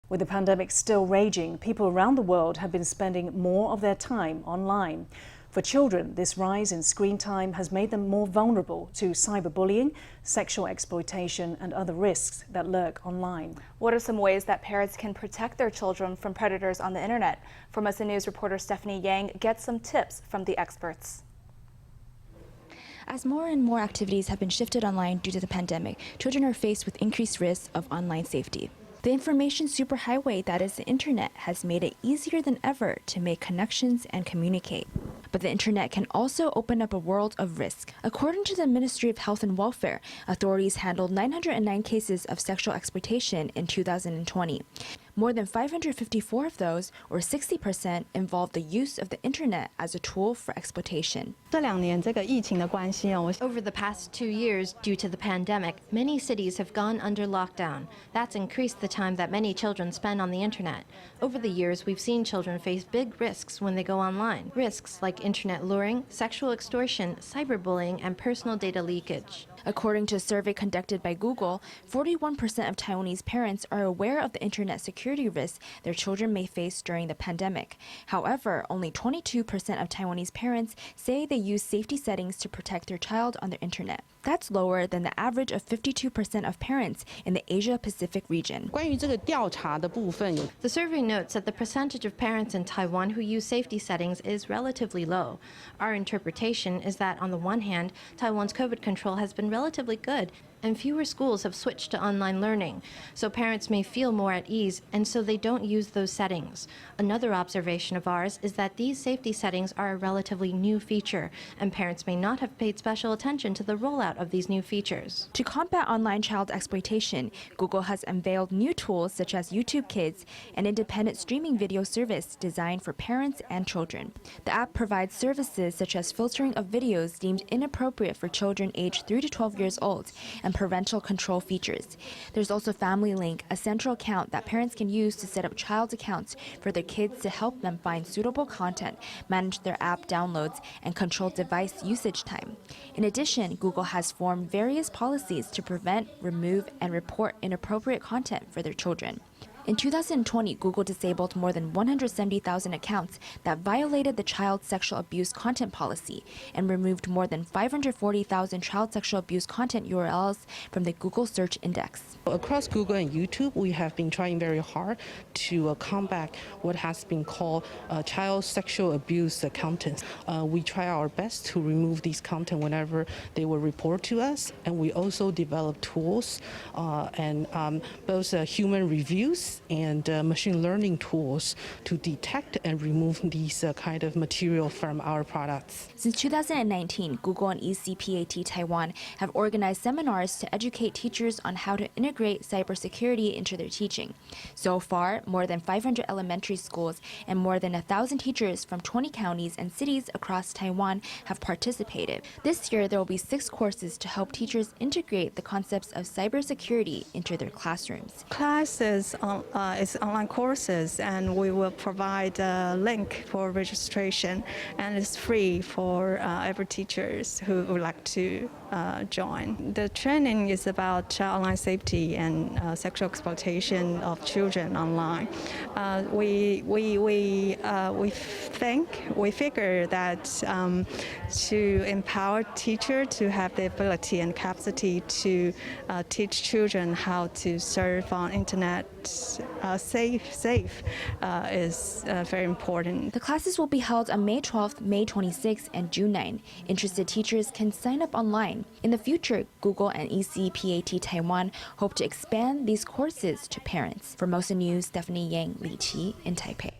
With the pandemic still raging, people around the world have been spending more of their time online. For children, this rise in screen time has made them more vulnerable to cyberbullying, sexual exploitation, and other risks that lurk online. What are some ways that parents can protect their children from predators on the internet? Formosa News reporter Stephany Yang gets some tips from the experts. As more and more activities have been shifted online due to the pandemic, children are faced with increased risks of online safety. The information superhighway that is the internet has made it easier than ever to make connections and communicate. But the internet can also open up a world of risk. According to the Ministry of Health and Welfare, authorities handled 909 cases of sexual exploitation in 2020. More than 554 of those, or 60%, involved the use of the internet as a tool for exploitation. Over the past 2 years, due to the pandemic, many cities have gone under lockdown. That's increased the time that many children spend on the internet. Over the years, we've seen children face big risks when they go online. Risks like internet luring, sexual extortion, cyberbullying, and personal data leakage. According to a survey conducted by Google, 41% of Taiwanese parents are aware of the internet security risks their children may face during the pandemic. However, only 22% of Taiwanese parents say they use safety settings to protect their child on the internet. That's lower than the average of 52% of parents in the Asia-Pacific region. The survey notes that the percentage of parents in Taiwan who use safety settings is relatively low. Our interpretation is that, on the one hand, Taiwan's COVID control has been relatively good, and fewer schools have switched to online learning, so parents may feel more at ease, and so they don't use those settings. Another observation of ours is that these safety settings are a relatively new feature, and parents may not have paid special attention to the rollout of these new features. To combat online child exploitation, Google has unveiled new tools such as YouTube Kids, an independent streaming video service designed for parents and children. The app provides services such as filtering of videos deemed inappropriate for children aged 3 to 12 years old, and parental control features. There's also Family Link, a central account that parents can use to set up child accounts for their kids to help them find suitable content, manage their app downloads, and control device usage time. In addition, Google has formed various policies to prevent, remove, and report inappropriate content for their children. In 2020, Google disabled more than 170,000 accounts that violated the child sexual abuse content policy and removed more than 540,000 child sexual abuse content URLs from the Google Search Index. Across Google and YouTube, we have been trying very hard to combat what has been called child sexual abuse content. We try our best to remove these content whenever they will report to us, and we also develop tools and both human reviews and machine learning tools to detect and remove these kind of material from our products. Since 2019, Google and ECPAT Taiwan have organized seminars to educate teachers on how to integrate cybersecurity into their teaching. So far, more than 500 elementary schools and more than 1,000 teachers from 20 counties and cities across Taiwan have participated. This year, there will be 6 courses to help teachers integrate the concepts of cybersecurity into their classrooms. Classes is online courses, and we will provide a link for registration, and it's free for every teachers who would like to join. The training is about online safety and sexual exploitation of children online. We figure that to empower teachers to have the ability and capacity to teach children how to surf on internet safe is very important. The classes will be held on May 12th, May 26th, and June 9th. Interested teachers can sign up online. In the future, Google and ECPAT Taiwan hope to expand these courses to parents. Formosa News, Stephany Yang, Li Qi in Taipei.